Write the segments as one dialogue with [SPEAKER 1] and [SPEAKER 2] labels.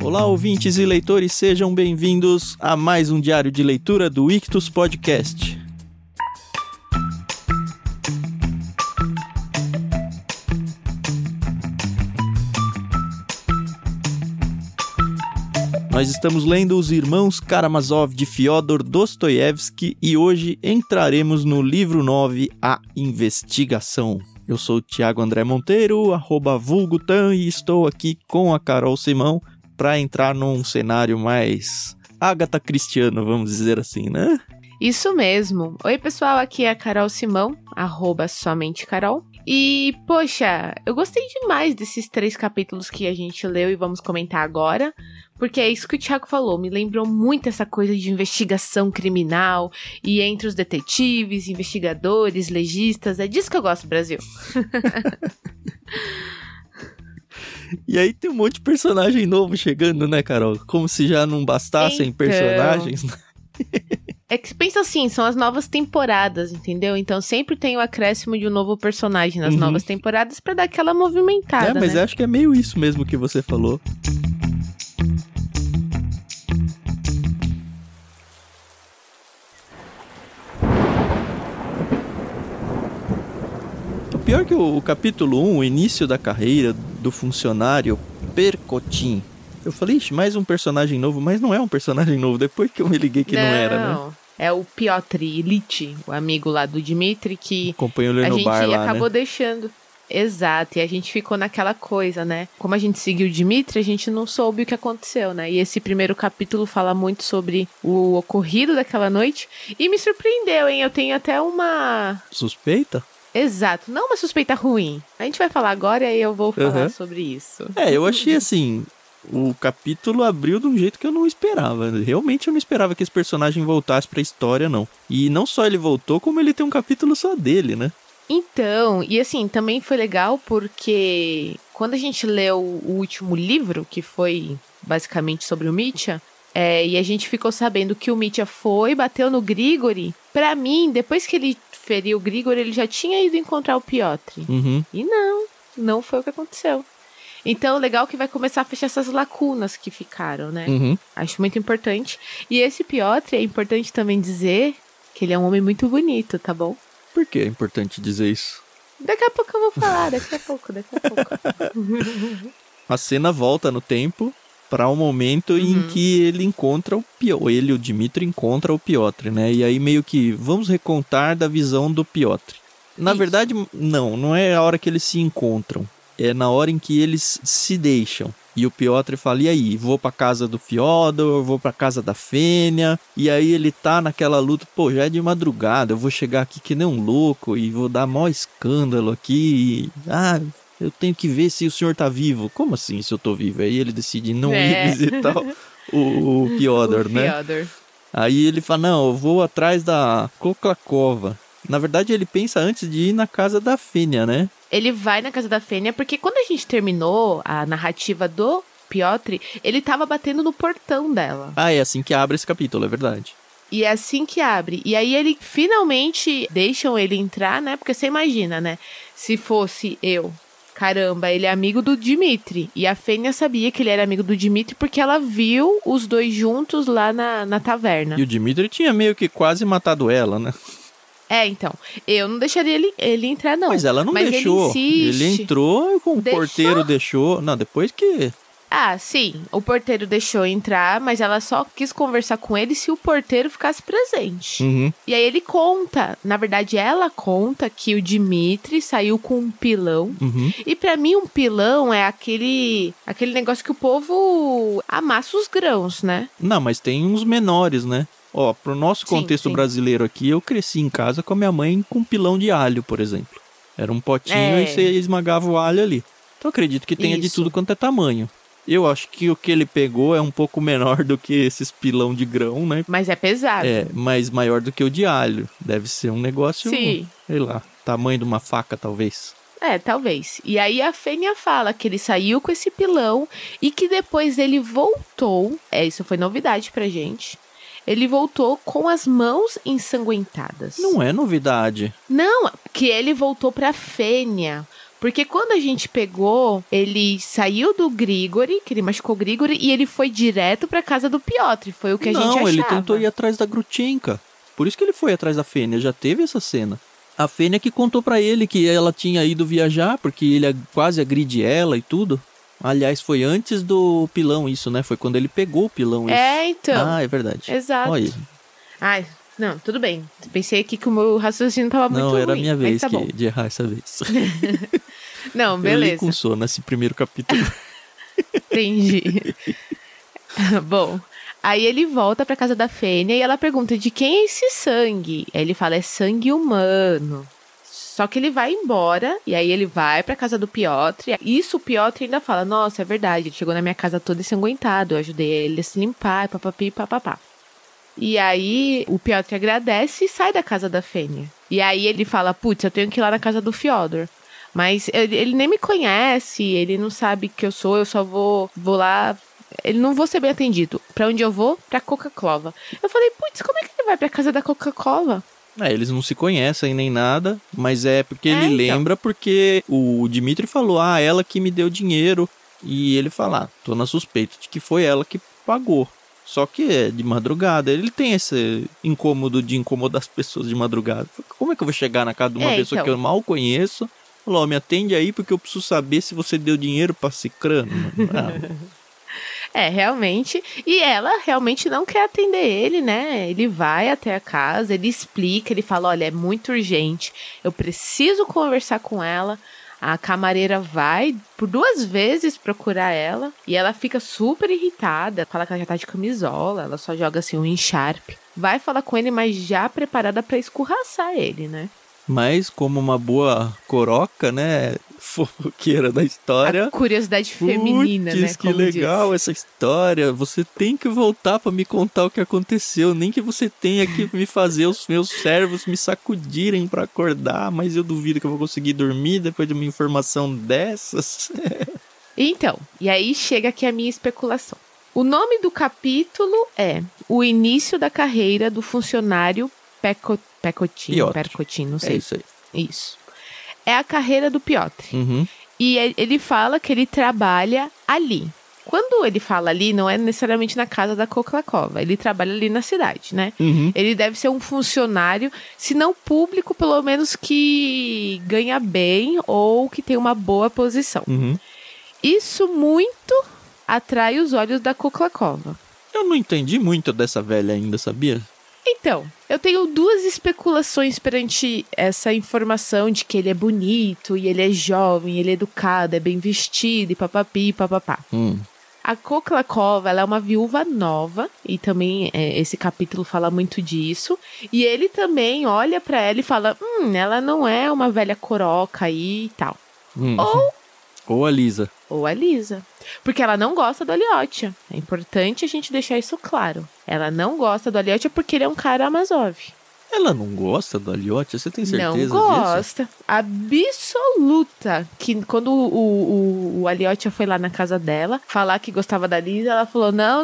[SPEAKER 1] Olá, ouvintes e leitores, sejam bem-vindos a mais um diário de leitura do Ictus Podcast. Nós estamos lendo Os Irmãos Karamazov de Fyodor Dostoiévski e hoje entraremos no livro 9, A Investigação. Eu sou o Thiago André Monteiro, @vulgutan, e estou aqui com a Carol Simão para entrar num cenário mais Agatha Christiano, vamos dizer assim, né?
[SPEAKER 2] Isso mesmo. Oi, pessoal, aqui é a Carol Simão, @somentecarol. E, poxa, eu gostei demais desses 3 capítulos que a gente leu e vamos comentar agora, porque é isso que o Thiago falou, me lembrou muito essa coisa de investigação criminal, e entre os detetives, investigadores, legistas, é disso que eu gosto, Brasil.
[SPEAKER 1] E aí tem um monte de personagem novo chegando, né, Carol? Como se já não bastassem personagens.
[SPEAKER 2] É que pensa assim, são as novas temporadas, entendeu? Então sempre tem o acréscimo de um novo personagem nas novas temporadas pra dar aquela movimentada,
[SPEAKER 1] mas
[SPEAKER 2] né?
[SPEAKER 1] acho que é meio isso mesmo que você falou. O pior é que o capítulo 1, o início da carreira do funcionário Percotin, eu falei, ixi, mais um personagem novo, mas não é um personagem novo, depois que eu me liguei que não era, né?
[SPEAKER 2] É o Piotr Ilyich, o amigo lá do Dmitri, que
[SPEAKER 1] acompanhou ele no bar lá,
[SPEAKER 2] a gente acabou
[SPEAKER 1] né?
[SPEAKER 2] deixando. Exato, e a gente ficou naquela coisa, né? Como a gente seguiu o Dmitri, a gente não soube o que aconteceu, né? E esse primeiro capítulo fala muito sobre o ocorrido daquela noite, e me surpreendeu, hein? Eu tenho até uma...
[SPEAKER 1] suspeita?
[SPEAKER 2] Exato, não uma suspeita ruim. A gente vai falar agora e eu vou falar sobre isso.
[SPEAKER 1] Eu achei assim... O capítulo abriu de um jeito que eu não esperava. Realmente eu não esperava que esse personagem voltasse pra história, não. E não só ele voltou, como ele tem um capítulo só dele, né?
[SPEAKER 2] Então, e assim, também foi legal porque quando a gente leu o último livro, que foi basicamente sobre o Mitya, e a gente ficou sabendo que o Mitya bateu no Grigori, pra mim, depois que ele feriu o Grigori, ele já tinha ido encontrar o Piotr. E não foi o que aconteceu. Então, legal que vai começar a fechar essas lacunas que ficaram, né? Acho muito importante. E esse Piotr, é importante também dizer que ele é um homem muito bonito, tá bom?
[SPEAKER 1] Por que é importante dizer isso?
[SPEAKER 2] Daqui a pouco eu vou falar, daqui a pouco.
[SPEAKER 1] A cena volta no tempo para o momento em que ele encontra o Piotr. Ele, o Dmitri, encontra o Piotr, né? E aí meio que vamos recontar da visão do Piotr. Na verdade, não é a hora que eles se encontram. É na hora em que eles se deixam. E o Piotr fala, e aí, vou pra casa do Fyodor, vou pra casa da Fênia. E aí ele tá naquela luta, pô, já é de madrugada, eu vou chegar aqui que nem um louco e vou dar maior escândalo aqui. Eu tenho que ver se o senhor tá vivo. Como assim, se eu tô vivo? Aí ele decide não ir visitar o Fyodor, né? Aí ele fala, não, eu vou atrás da Koklakova. Na verdade, ele pensa antes de ir na casa da Fênia, né?
[SPEAKER 2] Ele vai na casa da Fênia, porque quando a gente terminou a narrativa do Piotr, ele tava batendo no portão dela.
[SPEAKER 1] É assim que abre esse capítulo, é verdade.
[SPEAKER 2] E é assim que abre. E aí ele finalmente deixam ele entrar, né? Porque você imagina, né? Se fosse eu, caramba, ele é amigo do Dmitri. E a Fênia sabia que ele era amigo do Dmitri porque ela viu os dois juntos lá na taverna.
[SPEAKER 1] E o Dmitri tinha meio que quase matado ela, né?
[SPEAKER 2] Então, eu não deixaria ele entrar, não.
[SPEAKER 1] Mas ela não deixou. Ele entrou com o porteiro deixou. Não, depois que...
[SPEAKER 2] sim, o porteiro deixou entrar, mas ela só quis conversar com ele se o porteiro ficasse presente. E aí ele conta, na verdade ela conta que o Dmitri saiu com um pilão. E pra mim um pilão é aquele negócio que o povo amassa os grãos, né? Não,
[SPEAKER 1] mas tem uns menores, né? Pro nosso contexto brasileiro aqui, eu cresci em casa com a minha mãe com um pilão de alho, por exemplo. Era um potinho e você esmagava o alho ali. Então eu acredito que tenha de tudo quanto é tamanho. Eu acho que o que ele pegou é um pouco menor do que esses pilão de grão, né?
[SPEAKER 2] Mas é pesado.
[SPEAKER 1] Mas maior do que o de alho. Deve ser um negócio, sei lá, tamanho de uma faca, talvez.
[SPEAKER 2] Talvez. E aí a Fênia fala que ele saiu com esse pilão e que depois ele voltou. Isso foi novidade pra gente. Ele voltou com as mãos ensanguentadas.
[SPEAKER 1] Não é novidade.
[SPEAKER 2] Não, que ele voltou pra Fênia Porque quando a gente pegou, ele saiu do Grigori, que ele machucou o Grigori, e ele foi direto pra casa do Piotr. Foi o que a gente achava.
[SPEAKER 1] Não, ele tentou ir atrás da Grutchenka. Por isso que ele foi atrás da Fênia. Já teve essa cena. A Fênia que contou pra ele que ela tinha ido viajar, porque ele quase agride ela e tudo. Aliás, foi antes do pilão isso, né? Foi quando ele pegou o pilão isso.
[SPEAKER 2] Então.
[SPEAKER 1] Ah, é verdade.
[SPEAKER 2] Exato.
[SPEAKER 1] Olha.
[SPEAKER 2] Ai, não, tudo bem. Pensei aqui que o meu raciocínio tava muito ruim.
[SPEAKER 1] Não, era a minha vez
[SPEAKER 2] tá
[SPEAKER 1] de errar essa vez.
[SPEAKER 2] Não, beleza.
[SPEAKER 1] Eu li com sono nesse primeiro capítulo.
[SPEAKER 2] Entendi. Bom, aí ele volta pra casa da Fênia e ela pergunta de quem é esse sangue. Aí ele fala, é sangue humano. Só que ele vai embora, e aí ele vai pra casa do Piotr. Isso o Piotr ainda fala, nossa, é verdade, ele chegou na minha casa todo ensanguentado, eu ajudei ele a se limpar, papapi, papapá. E aí o Piotr agradece e sai da casa da Fênia. E aí ele fala, putz, eu tenho que ir lá na casa do Fyodor. Mas ele nem me conhece, ele não sabe que eu sou, eu só vou lá... Ele não vou ser bem atendido. Pra onde eu vou? Pra Coca-Cola. Eu falei, putz, como é que ele vai pra casa da Coca-Cola?
[SPEAKER 1] Eles não se conhecem nem nada, mas é porque ele lembra porque o Dmitri falou, ela que me deu dinheiro. E ele fala, tô na suspeita de que foi ela que pagou. Só que é de madrugada, ele tem esse incômodo de incomodar as pessoas de madrugada. Como é que eu vou chegar na casa de uma pessoa que eu mal conheço? Falou, me atende aí porque eu preciso saber se você deu dinheiro pra Cicrano.
[SPEAKER 2] Realmente. E ela realmente não quer atender ele, né? Ele vai até a casa, ele explica, ele fala, olha, é muito urgente, eu preciso conversar com ela. A camareira vai por 2 vezes procurar ela e ela fica super irritada, fala que ela já tá de camisola, ela só joga assim um encharpe. Vai falar com ele, mas já preparada pra escorraçar ele, né?
[SPEAKER 1] Mas como uma boa coroca, né, fofoqueira da história...
[SPEAKER 2] A curiosidade feminina, né?
[SPEAKER 1] Que legal essa história. Você tem que voltar pra me contar o que aconteceu. Nem que você tenha que me fazer os meus servos me sacudirem pra acordar. Mas eu duvido que eu vou conseguir dormir depois de uma informação dessas.
[SPEAKER 2] Então, e aí chega aqui a minha especulação. O nome do capítulo é O Início da Carreira do Funcionário Percotin, não sei.
[SPEAKER 1] É isso aí.
[SPEAKER 2] Isso. É a carreira do Piotr.
[SPEAKER 1] Uhum.
[SPEAKER 2] E ele fala que ele trabalha ali. Quando ele fala ali, não é necessariamente na casa da Koklakova. Ele trabalha ali na cidade, né?
[SPEAKER 1] Uhum.
[SPEAKER 2] Ele deve ser um funcionário, se não público, pelo menos que ganha bem ou que tem uma boa posição.
[SPEAKER 1] Uhum.
[SPEAKER 2] Isso muito atrai os olhos da Koklakova.
[SPEAKER 1] Eu não entendi muito dessa velha ainda, sabia?
[SPEAKER 2] Então, eu tenho 2 especulações perante essa informação de que ele é bonito, e ele é jovem, ele é educado, é bem vestido, e papapi, papapá. A Koklakova, ela é uma viúva nova, e também esse capítulo fala muito disso. E ele também olha pra ela e fala, ela não é uma velha coroca aí e tal.
[SPEAKER 1] Ou a Lisa.
[SPEAKER 2] Ou a Lisa. Porque ela não gosta do Aliotia. É importante a gente deixar isso claro. Ela não gosta do Aliotia porque ele é um cara Amazov.
[SPEAKER 1] Ela não gosta do Aliotia? Você tem certeza disso?
[SPEAKER 2] Não gosta. Absoluta. Que quando o Aliotia foi lá na casa dela falar que gostava da Lisa, ela falou, não.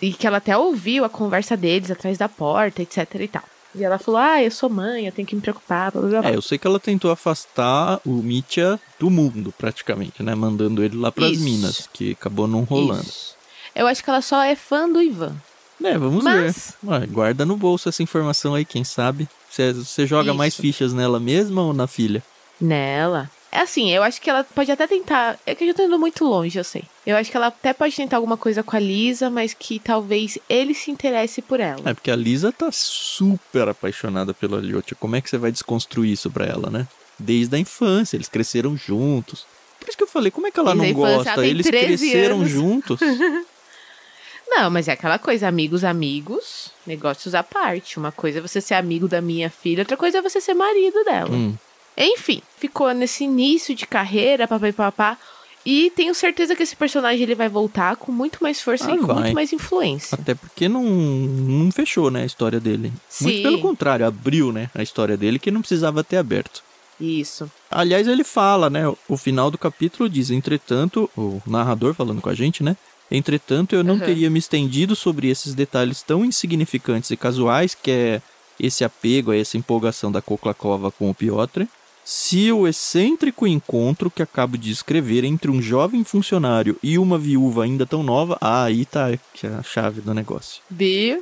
[SPEAKER 2] E que ela até ouviu a conversa deles atrás da porta, etc e tal. E ela falou, eu sou mãe, eu tenho que me preocupar, blá, blá, blá.
[SPEAKER 1] Eu sei que ela tentou afastar o Mitya do mundo, praticamente, né? Mandando ele lá pras minas, que acabou não rolando.
[SPEAKER 2] Isso. Eu acho que ela só é fã do Ivan.
[SPEAKER 1] Vamos ver. Guarda no bolso essa informação aí, quem sabe. Você joga mais fichas nela mesma ou na filha?
[SPEAKER 2] Nela. É assim, eu acho que ela pode até tentar... É que eu já tô indo muito longe, eu sei. Eu acho que ela até pode tentar alguma coisa com a Lisa, mas que talvez ele se interesse por ela.
[SPEAKER 1] Porque a Lisa tá super apaixonada pelo Aliotia. Como é que você vai desconstruir isso pra ela, né? Desde a infância, eles cresceram juntos. Por isso que eu falei, como é que ela não gosta? Eles cresceram juntos.
[SPEAKER 2] Não, mas é aquela coisa, amigos, negócios à parte. Uma coisa é você ser amigo da minha filha, outra coisa é você ser marido dela. Enfim, ficou nesse início de carreira, papapá. E tenho certeza que esse personagem ele vai voltar com muito mais força e com muito mais influência.
[SPEAKER 1] Até porque não fechou, né, a história dele.
[SPEAKER 2] Sim.
[SPEAKER 1] Muito pelo contrário, abriu, né, a história dele que não precisava ter aberto.
[SPEAKER 2] Isso.
[SPEAKER 1] Aliás, ele fala, né, o final do capítulo diz, entretanto, o narrador falando com a gente, né, entretanto eu não teria me estendido sobre esses detalhes tão insignificantes e casuais, que é esse apego, essa empolgação da Koklakova com o Piotr, Se o excêntrico encontro que acabo de escrever entre um jovem funcionário e uma viúva ainda tão nova, aí tá a chave do negócio,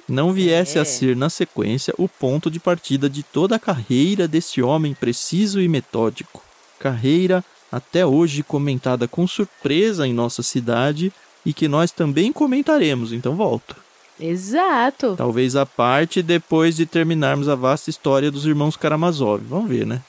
[SPEAKER 1] não viesse a ser, na sequência, o ponto de partida de toda a carreira desse homem preciso e metódico. Carreira até hoje comentada com surpresa em nossa cidade e que nós também comentaremos, então volta.
[SPEAKER 2] Exato.
[SPEAKER 1] Talvez a parte depois de terminarmos a vasta história dos irmãos Karamazov. Vamos ver, né?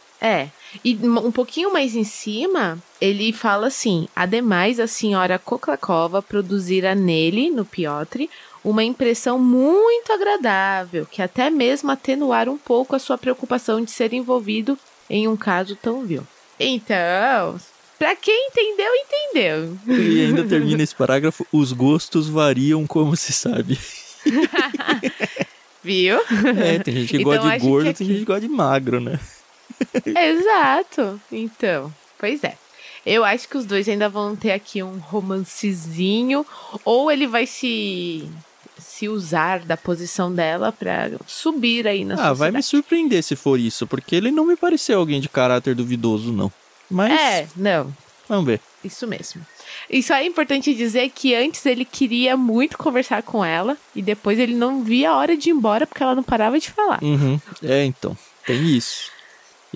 [SPEAKER 2] E um pouquinho mais em cima, ele fala assim: ademais, a senhora Koklakova produzira nele, no Piotr, uma impressão muito agradável, que até mesmo atenuar um pouco a sua preocupação de ser envolvido em um caso tão vil. Então, pra quem entendeu, entendeu.
[SPEAKER 1] E ainda termina esse parágrafo: os gostos variam, como se sabe.
[SPEAKER 2] Viu?
[SPEAKER 1] Tem gente que gosta de gordo, tem gente que gosta de magro, né?
[SPEAKER 2] Exato. Então, pois é. Eu acho que os dois ainda vão ter aqui um romancezinho, ou ele vai se usar da posição dela pra subir aí na sociedade.
[SPEAKER 1] Vai me surpreender se for isso, porque ele não me pareceu alguém de caráter duvidoso, não. Mas...
[SPEAKER 2] não.
[SPEAKER 1] Vamos ver.
[SPEAKER 2] Isso mesmo. E só é importante dizer que antes ele queria muito conversar com ela, e depois ele não via a hora de ir embora, porque ela não parava de falar.
[SPEAKER 1] Então, tem isso.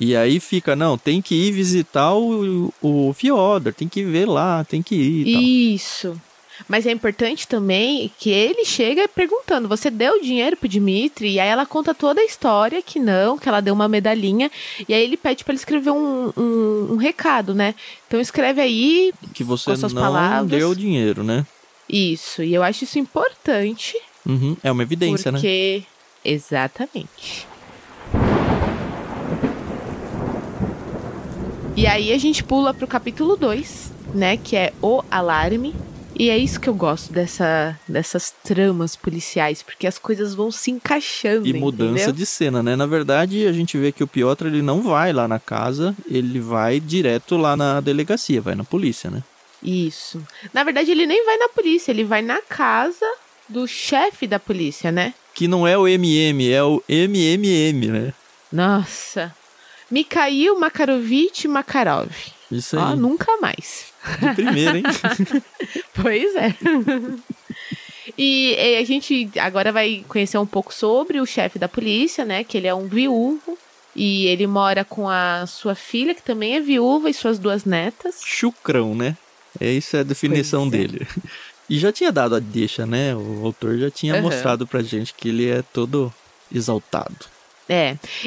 [SPEAKER 1] E aí fica, não, tem que ir visitar o Fyodor, tem que ver lá, tem que ir e tal.
[SPEAKER 2] Isso. Mas é importante também que ele chega perguntando, você deu dinheiro pro Dmitry? E aí ela conta toda a história, que ela deu uma medalhinha. E aí ele pede pra ele escrever um recado, né? Então escreve aí
[SPEAKER 1] que você
[SPEAKER 2] com suas
[SPEAKER 1] não
[SPEAKER 2] palavras.
[SPEAKER 1] Deu dinheiro, né?
[SPEAKER 2] Isso, e eu acho isso importante.
[SPEAKER 1] É uma evidência, né?
[SPEAKER 2] Porque, exatamente. E aí a gente pula pro capítulo 2, né, que é o alarme. E é isso que eu gosto dessas tramas policiais, porque as coisas vão se encaixando,
[SPEAKER 1] e mudança,
[SPEAKER 2] entendeu?
[SPEAKER 1] De cena, né? Na verdade, a gente vê que o Piotr, ele não vai lá na casa, ele vai direto lá na delegacia, vai na polícia, né?
[SPEAKER 2] Isso. Na verdade, ele nem vai na polícia, ele vai na casa do chefe da polícia, né?
[SPEAKER 1] Que não é o MM, é o MMM, né?
[SPEAKER 2] Nossa. Mikhail Makarovich Makarov.
[SPEAKER 1] Isso aí.
[SPEAKER 2] Nunca mais.
[SPEAKER 1] De primeira, hein?
[SPEAKER 2] Pois é. E a gente agora vai conhecer um pouco sobre o chefe da polícia, né? Que ele é um viúvo. E ele mora com a sua filha, que também é viúva, e suas 2 netas.
[SPEAKER 1] Chucrão, né? Essa é a definição dele. E já tinha dado a deixa, né? O autor já tinha mostrado pra gente que ele é todo exaltado.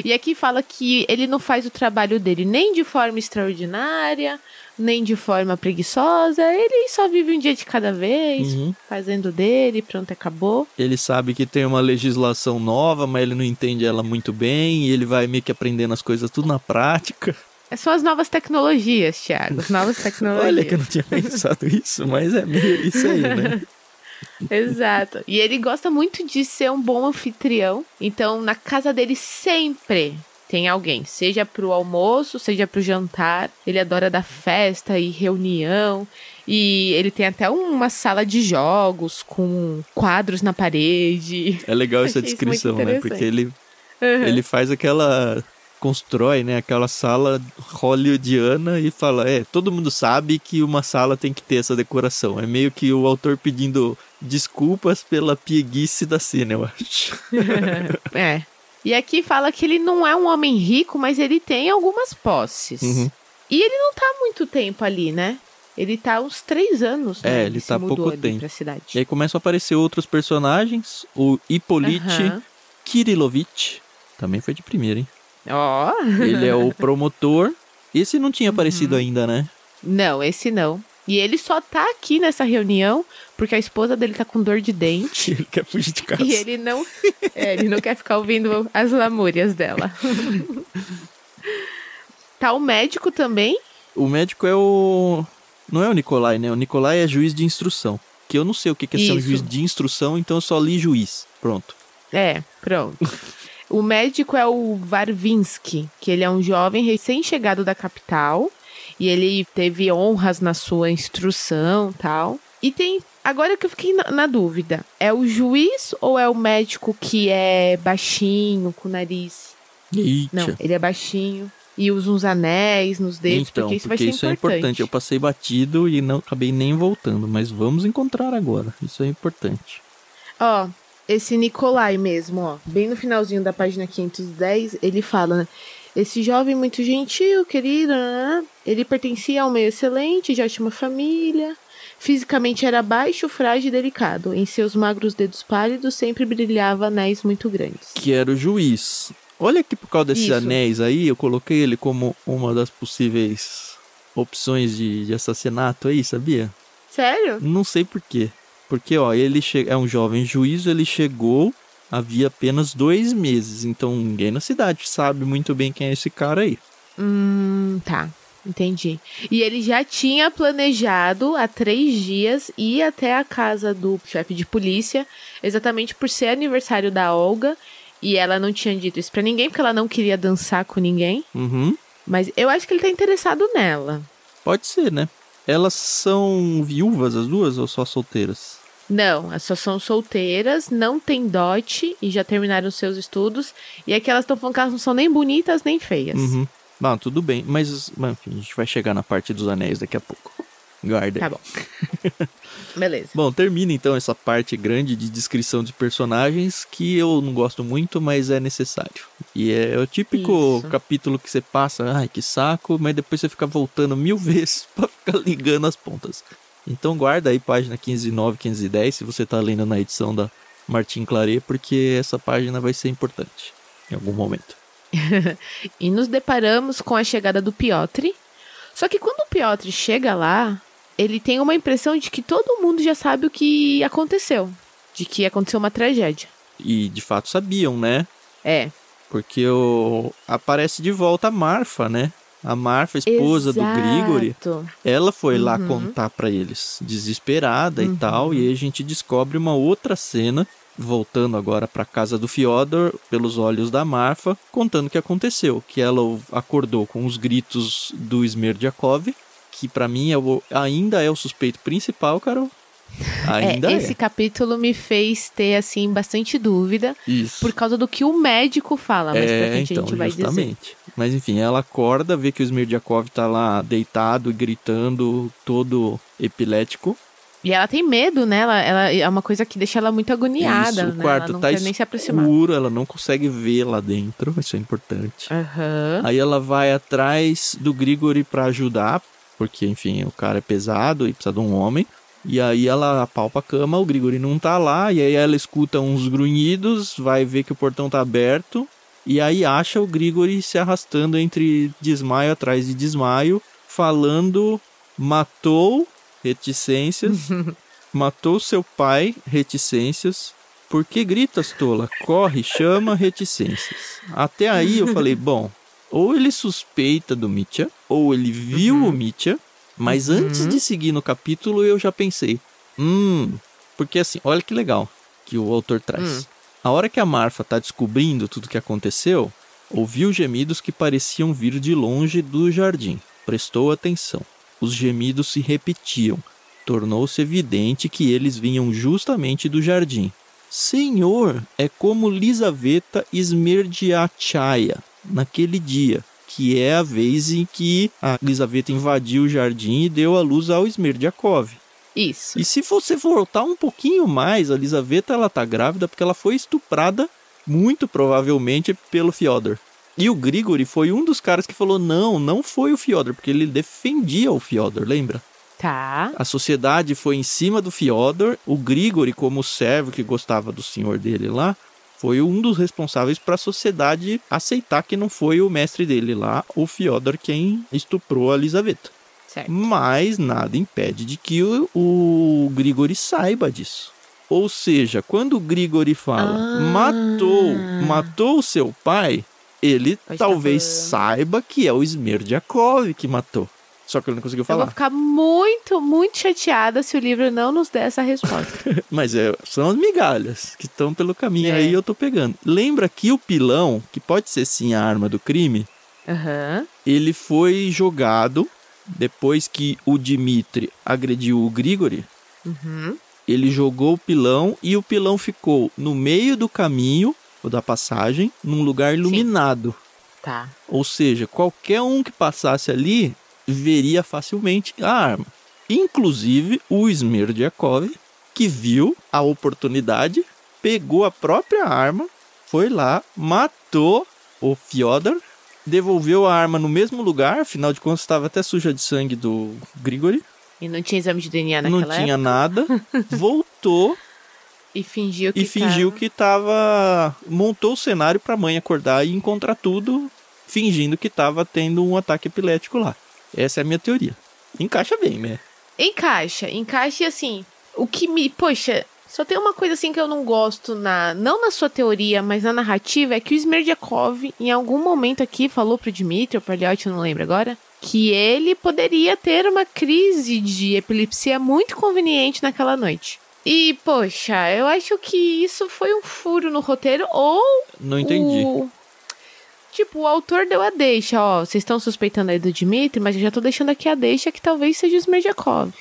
[SPEAKER 2] E aqui fala que ele não faz o trabalho dele nem de forma extraordinária, nem de forma preguiçosa. Ele só vive um dia de cada vez, fazendo dele, pronto, acabou.
[SPEAKER 1] Ele sabe que tem uma legislação nova, mas ele não entende ela muito bem, e ele vai meio que aprendendo as coisas tudo na prática.
[SPEAKER 2] São as novas tecnologias, Thiago, as novas tecnologias.
[SPEAKER 1] Olha que eu não tinha pensado isso, mas é meio isso aí, né?
[SPEAKER 2] Exato. E ele gosta muito de ser um bom anfitrião. Então, na casa dele sempre tem alguém. Seja pro almoço, seja pro jantar. Ele adora dar festa e reunião. E ele tem até uma sala de jogos com quadros na parede.
[SPEAKER 1] É legal essa descrição, né? Porque ele faz aquela... constrói, né, aquela sala hollywoodiana e fala, todo mundo sabe que uma sala tem que ter essa decoração. É meio que o autor pedindo desculpas pela pieguice da cena, eu acho.
[SPEAKER 2] E aqui fala que ele não é um homem rico, mas ele tem algumas posses. E ele não tá há muito tempo ali, né? Ele tá há uns 3 anos, né?
[SPEAKER 1] Ele tá há pouco tempo.
[SPEAKER 2] Pra cidade.
[SPEAKER 1] E aí começam a aparecer outros personagens. O Hippolyte Kirilovich também foi de primeira, hein? Ele é o promotor. Esse não tinha aparecido ainda, né?
[SPEAKER 2] Não, esse não. E ele só tá aqui nessa reunião porque a esposa dele tá com dor de dente.
[SPEAKER 1] Ele quer fugir de casa.
[SPEAKER 2] E ele não quer ficar ouvindo as lamúrias dela. Tá o médico também.
[SPEAKER 1] O médico é o... Não é o Nikolai, né? O Nikolai é juiz de instrução. Que eu não sei o que é ser um juiz de instrução, então eu só li juiz. Pronto.
[SPEAKER 2] Pronto. O médico é o Varvinsky, que ele é um jovem recém-chegado da capital. E ele teve honras na sua instrução e tal. E tem... Agora que eu fiquei na dúvida. É o juiz ou é o médico que é baixinho, com o nariz?
[SPEAKER 1] Eita.
[SPEAKER 2] Não, ele é baixinho. e usa uns anéis nos dedos,
[SPEAKER 1] então,
[SPEAKER 2] porque isso vai ser
[SPEAKER 1] isso é importante. Eu passei batido e não acabei nem voltando, mas vamos encontrar agora. Isso é importante.
[SPEAKER 2] Ó, esse Nikolai mesmo, ó, bem no finalzinho da página 510, ele fala, né? Esse jovem muito gentil, querido, né? Ele pertencia a um meio excelente, de ótima família. Fisicamente era baixo, frágil e delicado. Em seus magros dedos pálidos sempre brilhava anéis muito grandes.
[SPEAKER 1] Que era o juiz. Olha que por causa desses anéis aí, eu coloquei ele como uma das possíveis opções de assassinato aí, sabia?
[SPEAKER 2] Sério?
[SPEAKER 1] Não sei por quê. Porque, ó, ele é um jovem juiz, ele chegou havia apenas 2 meses. Então ninguém na cidade sabe muito bem quem é esse cara aí.
[SPEAKER 2] Tá. Entendi. E ele já tinha planejado há 3 dias ir até a casa do chefe de polícia, exatamente por ser aniversário da Olga. E ela não tinha dito isso pra ninguém, porque ela não queria dançar com ninguém.
[SPEAKER 1] Uhum.
[SPEAKER 2] Mas eu acho que ele tá interessado nela.
[SPEAKER 1] Pode ser, né? Elas são viúvas as duas ou só solteiras?
[SPEAKER 2] Não, elas só são solteiras, não tem dote e já terminaram seus estudos. E aqui elas estão falando que elas não são nem bonitas nem feias.
[SPEAKER 1] Uhum. Não, tudo bem. Mas, enfim, a gente vai chegar na parte dos anéis daqui a pouco. Guarda.
[SPEAKER 2] Tá bom. Beleza.
[SPEAKER 1] Bom, termina então essa parte grande de descrição de personagens que eu não gosto muito, mas é necessário. E é o típico capítulo que você passa, ai que saco, mas depois você fica voltando 1000 vezes pra ficar ligando as pontas. Então guarda aí página 509, 510, se você tá lendo na edição da Martin Claret, porque essa página vai ser importante em algum momento.
[SPEAKER 2] E nos deparamos com a chegada do Piotr. Só que quando o Piotr chega lá, ele tem uma impressão de que todo mundo já sabe o que aconteceu. De que aconteceu uma tragédia.
[SPEAKER 1] E de fato sabiam, né?
[SPEAKER 2] É.
[SPEAKER 1] Porque aparece de volta a Marfa, né? A Marfa, esposa do Grigori, ela foi lá contar pra eles, desesperada e tal, e aí a gente descobre uma outra cena, voltando agora pra casa do Fyodor, pelos olhos da Marfa, contando o que aconteceu, que ela acordou com os gritos do Smerdyakov, que pra mim ainda é o suspeito principal, Carol. Ainda
[SPEAKER 2] esse capítulo me fez ter, assim, bastante dúvida.
[SPEAKER 1] Isso.
[SPEAKER 2] Por causa do que o médico fala, mas pra frente
[SPEAKER 1] então,
[SPEAKER 2] a gente vai
[SPEAKER 1] justamente
[SPEAKER 2] dizer.
[SPEAKER 1] Mas enfim, ela acorda, vê que o Smerdyakov tá lá deitado e gritando, todo epilético.
[SPEAKER 2] E ela tem medo, né? Ela é uma coisa que deixa ela muito agoniada.
[SPEAKER 1] Isso, o
[SPEAKER 2] né?
[SPEAKER 1] quarto
[SPEAKER 2] ela não
[SPEAKER 1] tá
[SPEAKER 2] quer nem se aproximar.
[SPEAKER 1] escuro, ela não consegue ver lá dentro, isso é importante. Aí ela vai atrás do Grigori pra ajudar, porque, enfim, o cara é pesado e precisa de um homem. E aí ela apalpa a cama, o Grigori não tá lá, e aí ela escuta uns grunhidos, vai ver que o portão tá aberto, e aí acha o Grigori se arrastando entre desmaio atrás de desmaio, falando, matou, reticências, matou seu pai, reticências, por que gritas, tola? Corre, chama, reticências. Até aí eu falei, bom, ou ele suspeita do Mitya, ou ele viu o Mitya, mas antes de seguir no capítulo, eu já pensei, porque assim, olha que legal que o autor traz. A hora que a Marfa tá descobrindo tudo que aconteceu, ouviu gemidos que pareciam vir de longe do jardim. Prestou atenção. Os gemidos se repetiam. Tornou-se evidente que eles vinham justamente do jardim. Senhor, é como Lisaveta Smerdyachaya, naquele dia, que é a vez em que a Lisaveta invadiu o jardim e deu à luz ao Smerdyakov.
[SPEAKER 2] Isso.
[SPEAKER 1] E se você voltar um pouquinho mais, a Lisaveta ela tá grávida porque ela foi estuprada, muito provavelmente, pelo Fyodor. E o Grigori foi um dos caras que falou, não foi o Fyodor, porque ele defendia o Fyodor, lembra?
[SPEAKER 2] Tá.
[SPEAKER 1] A sociedade foi em cima do Fyodor, o Grigori, como servo que gostava do senhor dele lá, foi um dos responsáveis para a sociedade aceitar que não foi o mestre dele lá, o Fyodor, quem estuprou a Lisaveta.
[SPEAKER 2] Certo.
[SPEAKER 1] Mas nada impede de que o Grigori saiba disso. Ou seja, quando o Grigori fala matou o seu pai, ele talvez saiba que é o Smerdyakov que matou. Só que ele não conseguiu falar.
[SPEAKER 2] Eu vou ficar muito, muito chateada se o livro não nos der essa resposta.
[SPEAKER 1] Mas são as migalhas que estão pelo caminho aí, eu tô pegando. Lembra que o pilão, que pode ser sim a arma do crime, ele foi jogado depois que o Dmitri agrediu o Grigori. Ele jogou o pilão e o pilão ficou no meio do caminho, ou da passagem, num lugar iluminado.
[SPEAKER 2] Tá.
[SPEAKER 1] Ou seja, qualquer um que passasse ali veria facilmente a arma. Inclusive o Smerdjakov, que viu a oportunidade, pegou a própria arma, foi lá, matou o Fyodor, devolveu a arma no mesmo lugar, afinal de contas estava até suja de sangue do Grigori.
[SPEAKER 2] E não tinha exame de DNA naquela época?
[SPEAKER 1] Não tinha nada, voltou
[SPEAKER 2] e fingiu que
[SPEAKER 1] tava... Montou o cenário pra mãe acordar e encontrar tudo, fingindo que tava tendo um ataque epilético lá. Essa é a minha teoria. Encaixa bem, né?
[SPEAKER 2] Encaixa e assim, o que me... Poxa, só tem uma coisa assim que eu não gosto, não na sua teoria, mas na narrativa, é que o Smerdjakov, em algum momento aqui, falou pro Dmitri, ou pro Elliot, eu não lembro agora, que ele poderia ter uma crise de epilepsia muito conveniente naquela noite. E, poxa, eu acho que isso foi um furo no roteiro, ou...
[SPEAKER 1] Não entendi.
[SPEAKER 2] Tipo, o autor deu a deixa, ó, vocês estão suspeitando aí do Dmitri, mas eu já tô deixando aqui a deixa que talvez seja o Smerdjakov.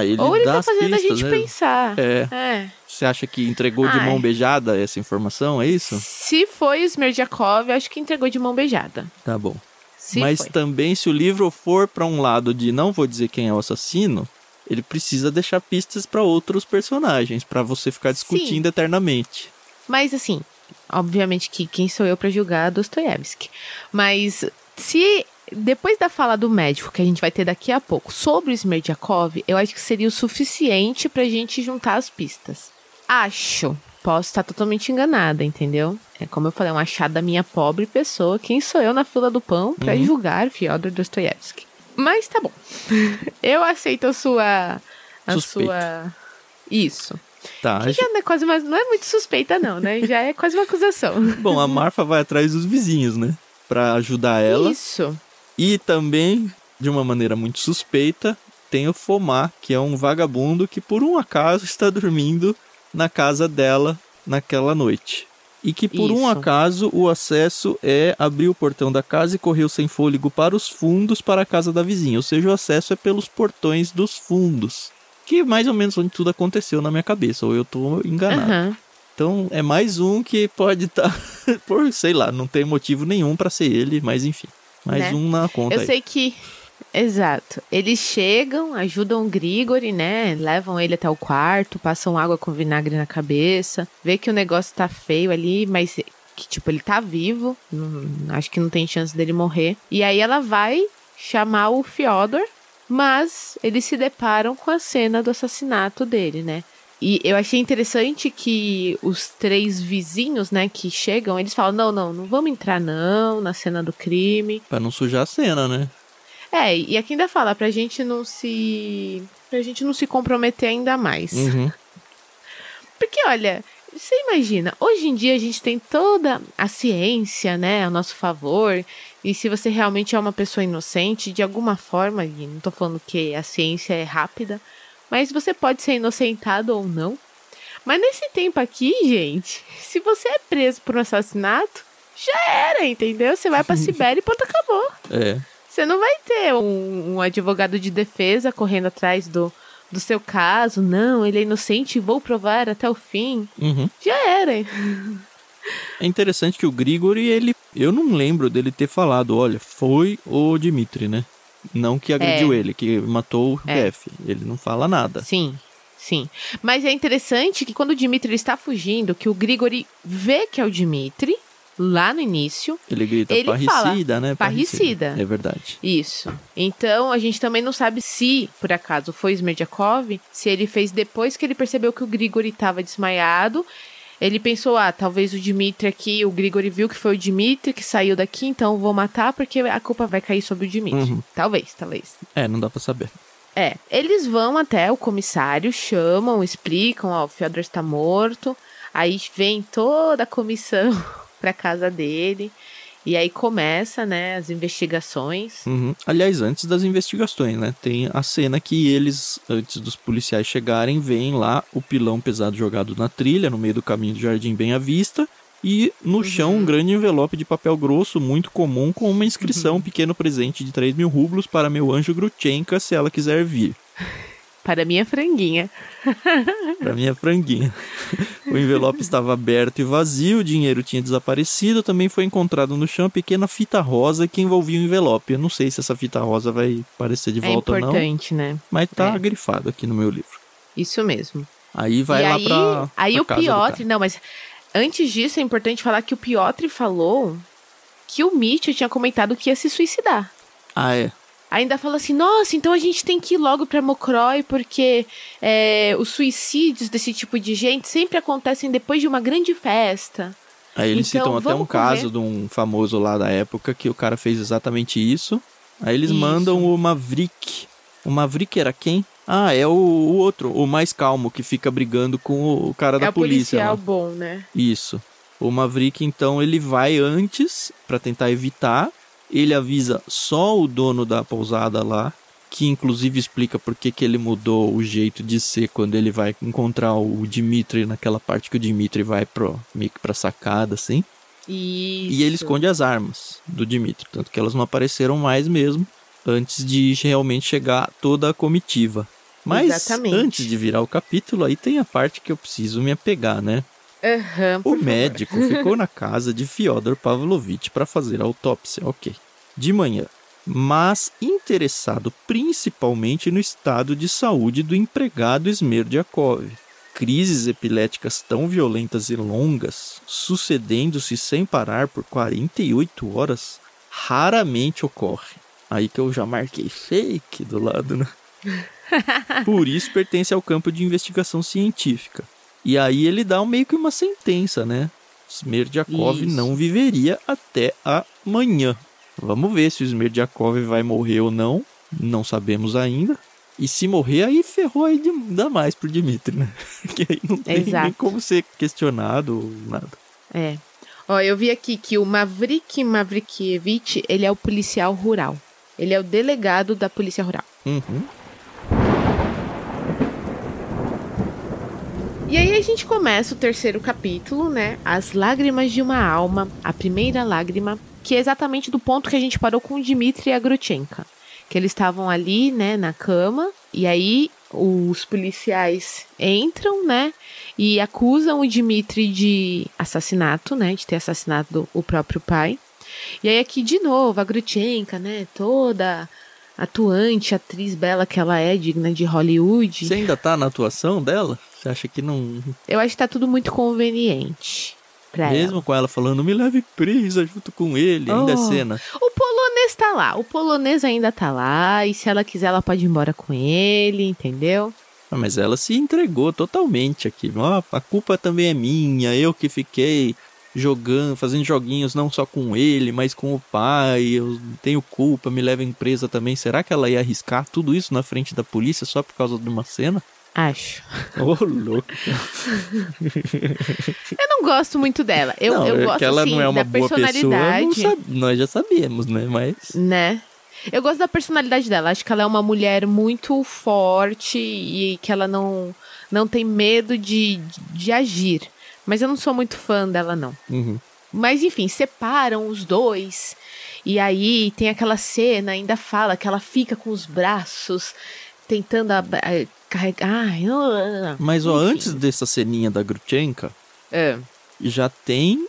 [SPEAKER 1] Ele
[SPEAKER 2] ou ele
[SPEAKER 1] dá
[SPEAKER 2] tá fazendo
[SPEAKER 1] pistas,
[SPEAKER 2] a gente pensar.
[SPEAKER 1] Você acha que entregou de mão beijada essa informação, é isso?
[SPEAKER 2] Se foi o Smerdjakov, eu acho que entregou de mão beijada.
[SPEAKER 1] Tá bom. Mas também, se o livro for para um lado de não vou dizer quem é o assassino, ele precisa deixar pistas para outros personagens, para você ficar discutindo eternamente.
[SPEAKER 2] Mas assim, obviamente que quem sou eu para julgar Dostoiévski. Mas se depois da fala do médico, que a gente vai ter daqui a pouco, sobre o Smerdjakov, eu acho que seria o suficiente pra gente juntar as pistas. Acho. Posso estar totalmente enganada, entendeu? É como eu falei, um achado da minha pobre pessoa. Quem sou eu na fila do pão pra julgar Fyodor Dostoiévski? Mas tá bom. Eu aceito a sua... Isso.
[SPEAKER 1] Tá.
[SPEAKER 2] Que já não é quase não é muito suspeita não, né? Já é quase uma acusação.
[SPEAKER 1] Bom, a Marfa vai atrás dos vizinhos, né? Pra ajudar ela.
[SPEAKER 2] Isso.
[SPEAKER 1] E também, de uma maneira muito suspeita, tem o Fomar, que é um vagabundo que por um acaso está dormindo na casa dela naquela noite. E que por um acaso o acesso é abrir o portão da casa e correr sem fôlego para os fundos para a casa da vizinha. Ou seja, o acesso é pelos portões dos fundos. Que é mais ou menos onde tudo aconteceu na minha cabeça, ou eu tô enganado. Então é mais um que pode estar, por sei lá, não tem motivo nenhum para ser ele, mas enfim. Mais um na conta aí.
[SPEAKER 2] Eu sei que... Exato. Eles chegam, ajudam o Grigori, né? Levam ele até o quarto, passam água com vinagre na cabeça. Vê que o negócio tá feio ali, mas que, tipo, ele tá vivo. Acho que não tem chance dele morrer. E aí ela vai chamar o Fyodor, mas eles se deparam com a cena do assassinato dele, né? E eu achei interessante que os 3 vizinhos, né, que chegam, eles falam, não vamos entrar não na cena do crime.
[SPEAKER 1] Pra não sujar a cena, né?
[SPEAKER 2] E aqui ainda fala, pra gente não se comprometer ainda mais. Porque, olha, você imagina, hoje em dia a gente tem toda a ciência, né, a nosso favor, e se você realmente é uma pessoa inocente, de alguma forma, e não tô falando que a ciência é rápida, mas você pode ser inocentado ou não. Mas nesse tempo aqui, gente, se você é preso por um assassinato, já era, entendeu? Você vai pra Sibéria e pronto, acabou. Você não vai ter um advogado de defesa correndo atrás do seu caso. Não, ele é inocente e vou provar até o fim. Já era.
[SPEAKER 1] É interessante que o Grigori, eu não lembro dele ter falado, olha, foi o Dmitri, né? Não que agrediu ele, que matou o Ref. Ele não fala nada.
[SPEAKER 2] Sim. Mas é interessante que quando o Dmitri está fugindo, que o Grigori vê que é o Dmitri, lá no início.
[SPEAKER 1] Ele grita parricida, né?
[SPEAKER 2] Parricida.
[SPEAKER 1] É verdade.
[SPEAKER 2] Isso. Então, a gente também não sabe se, por acaso, foi Smerdjakov, se ele fez depois que ele percebeu que o Grigori estava desmaiado. Ele pensou, talvez o Dmitri aqui, o Grigori viu que foi o Dmitri que saiu daqui, então vou matar porque a culpa vai cair sobre o Dmitri. Talvez.
[SPEAKER 1] Não dá pra saber.
[SPEAKER 2] Eles vão até o comissário, chamam, explicam, o Fyodor está morto. Aí vem toda a comissão pra casa dele. E aí começa, né, as investigações.
[SPEAKER 1] Aliás, antes das investigações, né, tem a cena que eles, antes dos policiais chegarem, veem lá o pilão pesado jogado na trilha, no meio do caminho do jardim bem à vista, e no chão um grande envelope de papel grosso, muito comum, com uma inscrição, um pequeno presente de 3.000 rublos para meu anjo Grutchenka, se ela quiser vir.
[SPEAKER 2] Para minha franguinha.
[SPEAKER 1] Para minha franguinha. O envelope estava aberto e vazio, o dinheiro tinha desaparecido, também foi encontrado no chão uma pequena fita rosa que envolvia o envelope. Eu não sei se essa fita rosa vai aparecer de volta ou não.
[SPEAKER 2] É importante, né?
[SPEAKER 1] Mas tá grifado aqui no meu livro.
[SPEAKER 2] Isso mesmo.
[SPEAKER 1] Aí vai lá pra
[SPEAKER 2] Aí o
[SPEAKER 1] casa
[SPEAKER 2] Piotr, não, mas antes disso é importante falar que o Piotr falou que o Mitya tinha comentado que ia se suicidar.
[SPEAKER 1] Ah, é?
[SPEAKER 2] Ainda fala assim, nossa, então a gente tem que ir logo pra Mokroe, porque os suicídios desse tipo de gente sempre acontecem depois de uma grande festa.
[SPEAKER 1] Aí eles citam até um caso
[SPEAKER 2] correr.
[SPEAKER 1] de um famoso lá da época que o cara fez exatamente isso. Aí eles mandam o Maverick. O Maverick era quem? Ah, é o outro, o mais calmo, que fica brigando com o cara da polícia.
[SPEAKER 2] É o policial
[SPEAKER 1] lá.
[SPEAKER 2] bom, né?
[SPEAKER 1] Isso. O Maverick, então, ele vai antes pra tentar evitar. Ele avisa só o dono da pousada lá, que inclusive explica por que ele mudou o jeito de ser quando ele vai encontrar o Dmitri, naquela parte que o Dmitri vai meio que pra sacada, assim.
[SPEAKER 2] Isso.
[SPEAKER 1] E ele esconde as armas do Dmitri, tanto que elas não apareceram mais mesmo, antes de realmente chegar toda a comitiva. Mas
[SPEAKER 2] Exatamente.
[SPEAKER 1] Antes de virar o capítulo, aí tem a parte que eu preciso me apegar, né? O médico ficou na casa de Fyodor Pavlovich para fazer a autópsia, ok. De manhã. Mas interessado principalmente no estado de saúde do empregado Smerdyakov. Crises epiléticas tão violentas e longas, sucedendo-se sem parar por 48 horas, raramente ocorrem. Aí que eu já marquei fake do lado, né? Por isso pertence ao campo de investigação científica. E aí ele dá meio que uma sentença, né? Smerdyakov não viveria até amanhã. Vamos ver se o Smerdyakov vai morrer ou não. Não sabemos ainda. E se morrer, aí ferrou ainda mais pro Dmitri, né? Que aí não tem nem como ser questionado ou nada.
[SPEAKER 2] É. Ó, eu vi aqui que o Maverick Mavrikievich, ele é o policial rural. Ele é o delegado da polícia rural.
[SPEAKER 1] Uhum.
[SPEAKER 2] E aí a gente começa o terceiro capítulo, né? As lágrimas de uma alma, a primeira lágrima, que é exatamente do ponto que a gente parou com o Dmitri e a Grutchenka. Que eles estavam ali, né, na cama, e aí os policiais entram, né, e acusam o Dmitri de assassinato, né, de ter assassinado o próprio pai. E aí aqui, de novo, a Grutchenka, né, toda atuante, atriz bela que ela é, digna de Hollywood.
[SPEAKER 1] Você ainda tá na atuação dela? Você acha que não...
[SPEAKER 2] Eu acho que tá tudo muito conveniente pra
[SPEAKER 1] Mesmo
[SPEAKER 2] ela.
[SPEAKER 1] com ela falando, me leve presa junto com ele, ainda é cena.
[SPEAKER 2] O polonês tá lá, o polonês ainda tá lá, e se ela quiser ela pode ir embora com ele, entendeu?
[SPEAKER 1] Mas ela se entregou totalmente aqui. A culpa também é minha, eu que fiquei jogando, fazendo joguinhos não só com ele, mas com o pai, eu tenho culpa, me leva presa também. Será que ela ia arriscar tudo isso na frente da polícia só por causa de uma cena?
[SPEAKER 2] Acho.
[SPEAKER 1] Ô, louco.
[SPEAKER 2] Eu não gosto muito dela. Eu gosto,
[SPEAKER 1] que ela
[SPEAKER 2] assim,
[SPEAKER 1] não é uma
[SPEAKER 2] da
[SPEAKER 1] boa
[SPEAKER 2] personalidade.
[SPEAKER 1] pessoa, nós já sabemos, né? Mas...
[SPEAKER 2] Né? Eu gosto da personalidade dela. Acho que ela é uma mulher muito forte e que ela não tem medo de agir. Mas eu não sou muito fã dela, não.
[SPEAKER 1] Uhum.
[SPEAKER 2] Mas, enfim, separam os dois. E aí tem aquela cena, ainda fala que ela fica com os braços tentando carregar.
[SPEAKER 1] Mas, ó, antes dessa ceninha da Grutchenka, já tem...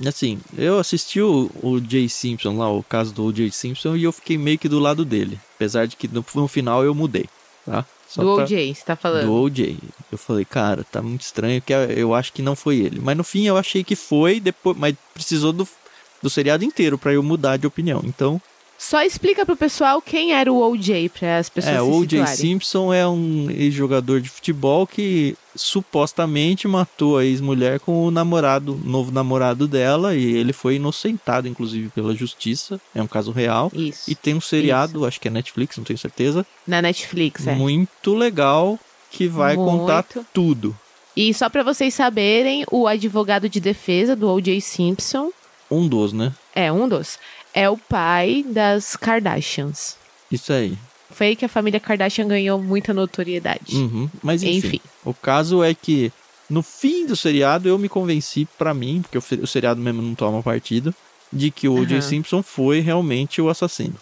[SPEAKER 1] Assim, eu assisti o O.J. Simpson lá, o caso do O.J. Simpson, e eu fiquei meio que do lado dele. Apesar de que no final eu mudei, tá?
[SPEAKER 2] Do O.J., você tá falando?
[SPEAKER 1] Do O.J. Eu falei, cara, tá muito estranho, que eu acho que não foi ele. Mas no fim eu achei que foi, depois, mas precisou do seriado inteiro pra eu mudar de opinião. Então...
[SPEAKER 2] Só explica pro pessoal quem era o O.J. para as pessoas se
[SPEAKER 1] o O.J.
[SPEAKER 2] situarem.
[SPEAKER 1] Simpson é um ex-jogador de futebol que supostamente matou a ex-mulher com o novo namorado dela, e ele foi inocentado, inclusive, pela justiça. É um caso real.
[SPEAKER 2] Isso.
[SPEAKER 1] E tem um seriado, acho que é Netflix, não tenho certeza.
[SPEAKER 2] Na Netflix,
[SPEAKER 1] muito legal, que vai contar tudo.
[SPEAKER 2] E só pra vocês saberem, o advogado de defesa do O.J. Simpson...
[SPEAKER 1] Um dos, né?
[SPEAKER 2] Um dos. É o pai das Kardashians.
[SPEAKER 1] Isso aí.
[SPEAKER 2] Foi aí que a família Kardashian ganhou muita notoriedade.
[SPEAKER 1] Uhum. Mas enfim, o caso é que no fim do seriado eu me convenci pra mim, porque o seriado mesmo não toma partido, de que o O.J. Simpson foi realmente o assassino.